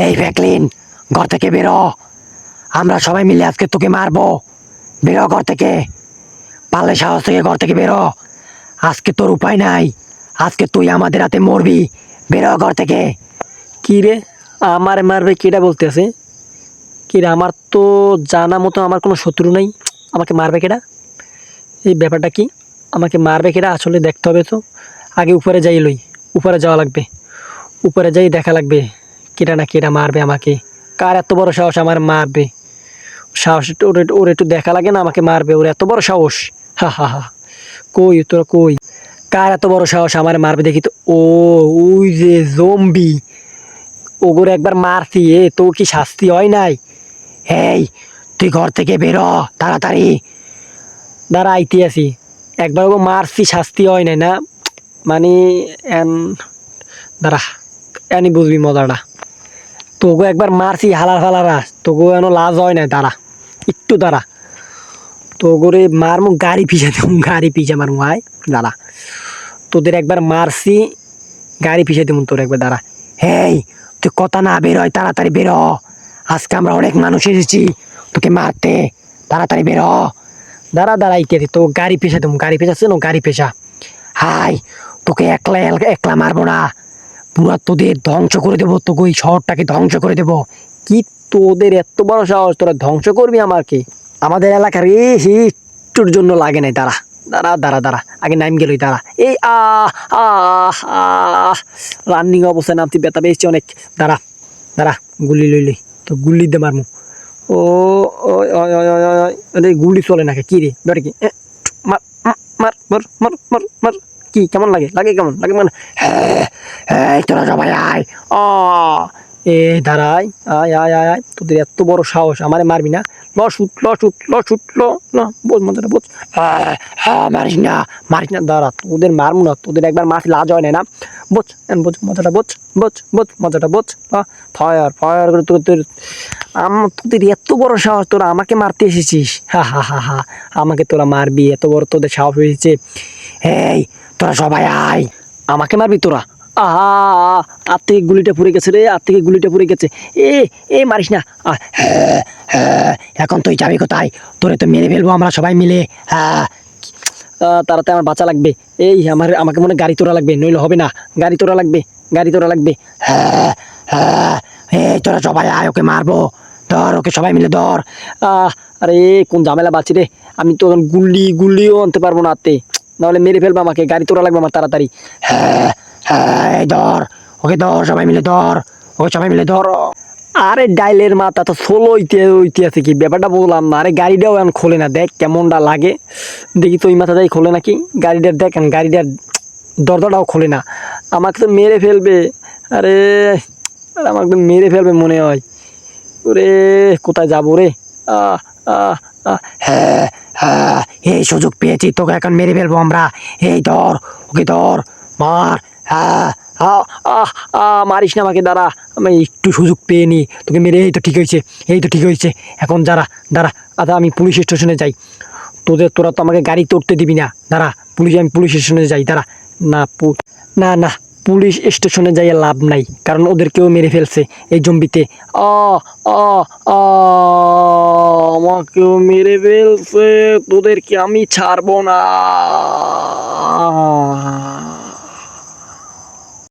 এই ফ্র্যাঙ্কলিন, ঘর থেকে বেরো। আমরা সবাই মিলে আজকে তোকে মারবো। বেরো ঘর থেকে, পারলে সাহস থেকে ঘর থেকে বেরো। আজকে তোর উপায় নাই, আজকে তুই আমাদের হাতে মরবি। বেরো ঘর থেকে। কি রে, আমার মারবে কেটা বলতেছে? কি রে, আমার তো জানা মতো আমার কোনো শত্রু নাই, আমাকে মারবে কেটা? এই ব্যাপারটা কি? আমাকে মারবে কেটা আসলে দেখতে হবে তো। আগে উপরে যাই লই, উপরে যাওয়া লাগবে। উপরে যাই দেখা লাগবে কেটা না কেটা মারবে আমাকে। কার এত বড় সাহস আমার মারবে? সাহস একটু ওর একটু দেখা লাগে না, আমাকে মারবে? ওর এত বড় সাহস! হা হা হা। কই তোরা কই? কার এত বড় সাহস আমার মারবে দেখি তো। ও, ওই যে জম্বি, ওগোরে একবার মারছি, তো কি শাস্তি হয় নাই? এই, তুই ঘর থেকে বেরো তাড়াতাড়ি। দাঁড়া আইতে আছি। একবার ওগো মারছি, শাস্তি হয় নাই না? মানে এন, দাঁড়া, এনি বুঝবি মজাটা। তোগো একবার মারছি হালার ফালারা, তোগো এন লাজ হয় নাই। দাঁড়া একটু দাঁড়া, তোগোরে মারমু, গাড়ি পিছা দেবো, গাড়ি পিছা মারমু। আয় দাঁড়া, তোদের একবার মারছি, গাড়ি পিছা দেবো তোর একবার। দাঁড়া। এই, তুই কথা না বেরোয় তাড়াতাড়ি বেরো। আজকে আমরা অনেক মানুষ এসেছি তোকে মারতে। তাড়াতাড়ি বেরো। দাঁড়া দাঁড়া আইতে আছি, তো গাড়ি পেশা দেবো। গাড়ি পেশাচ্ছে না, গাড়ি পেশা। হাই, তোকে একলা একলা মারবো না, পুরা তোদের ধ্বংস করে দেবো। তোকে ওই শহরটাকে ধ্বংস করে দেবো। কি তোদের এত বড় সাহস, তোরা ধ্বংস করবি আমাকে? আমাদের এলাকার একটুর জন্য লাগে নাই। দাঁড়া দাঁড়া দাঁড়া দাঁড়া, আগে নাম গেলই। দাঁড়া, এই রানিং অবস্থায় নামছি, ব্যথা পেয়েছি অনেক। দাঁড়া দাঁড়া, গুলি লইলি তো গুলি দে মারমু। ও, ওই ওই ওই ওই ওই, ওই, গুলি চলে নাকি? কি রে বেটা কি? মার মার মার মার মার মার। কি কেমন লাগে? লাগে কেমন লাগে মানে? এই, তোরা সবাই আয়। আ এ দাঁড়াই, আয় আয় আয় আয়। তোদের এত বড় সাহস, আমারে মারবি না? ল শুট ল শুট ল শুট ল। না বোঝ মজাটা বোঝ। মারিস না। মারিস না, দাঁড়া, তোদের মারমু না। তোদের একবার মারছি লাজ হয় না? বোঝ বোঝ মজাটা, বোঝ বোঝ বোঝ মজাটা বোঝ। ফায়ার ফায়ার করে তোদের, তোদের এত বড় সাহস, তোরা আমাকে মারতে এসেছিস? হা হা হা হা, আমাকে তোরা মারবি? এত বড় তোদের সাহস হয়েছে? এই, তোরা সবাই আয়। আমাকে মারবি তোরা? আহা, হাত থেকে গুলিটা পুড়ে গেছে রে, হাত থেকে গুলিটা পুড়ে গেছে। এ এ মারিস না। এখন তুই যাবি কোথায়? তোরে তো মেরে ফেলবো আমরা সবাই মিলে। তাড়াতাড়ি আমার বাঁচা লাগবে। এই আমাকে মনে হয় গাড়ি তোরা লাগবে, নইলে হবে না। গাড়ি তোরা লাগবে, গাড়ি তোরা লাগবে। এই, তোরা সবাই আয়, ওকে মারবো। ধর ওকে, সবাই মিলে ধর। আরে কোন ঝামেলা বাঁচি রে। আমি তো এখন গুলিও আনতে পারবো না হাতে, নাহলে মেরে ফেলবো আমাকে। গাড়ি তোরা লাগবে আমার তাড়াতাড়ি। এই ধর, ওকে ধর, সবাই মিলে ধর, ওকে সবাই মিলে ধর। আরে ডাইলের মাথা তো সোলো হইতে আছে, কি ব্যাপারটা বললাম না। আরে গাড়িটাও এখন খোলে না, দেখ কেমনটা লাগে। দেখি তো ওই মাথাটাই খোলে নাকি গাড়িটার। দেখেন গাড়িটার দরজাটাও খোলে না, আমাকে তো মেরে ফেলবে। আরে আরে আমাকে তো মেরে ফেলবে মনে হয়। ওরে কোথায় যাবো রে? আহ আহ আহ এই সুযোগ পেয়েছি, তোকে এখন মেরে ফেলবো আমরা। এই ধর, ওকে ধর, মার। মারিস না আমাকে, দাঁড়া, আমি একটু সুযোগ পেয়ে নি তোকে মেরে। এই তো ঠিক হয়েছে, এই তো ঠিক হয়েছে। এখন দাঁড়া দাঁড়া, আচ্ছা আমি পুলিশ স্টেশনে যাই। তোরা তো আমাকে গাড়ি তুলতে দিবি না। দাঁড়া, আমি পুলিশ স্টেশনে যাই। দাঁড়া, না না না, পুলিশ স্টেশনে যাইয়ে লাভ নাই, কারণ ওদেরকেও মেরে ফেলছে এই জম্বিতে। আ আ আ আমাকেও মেরে ফেলছে, তোদেরকে আমি ছাড়বো না।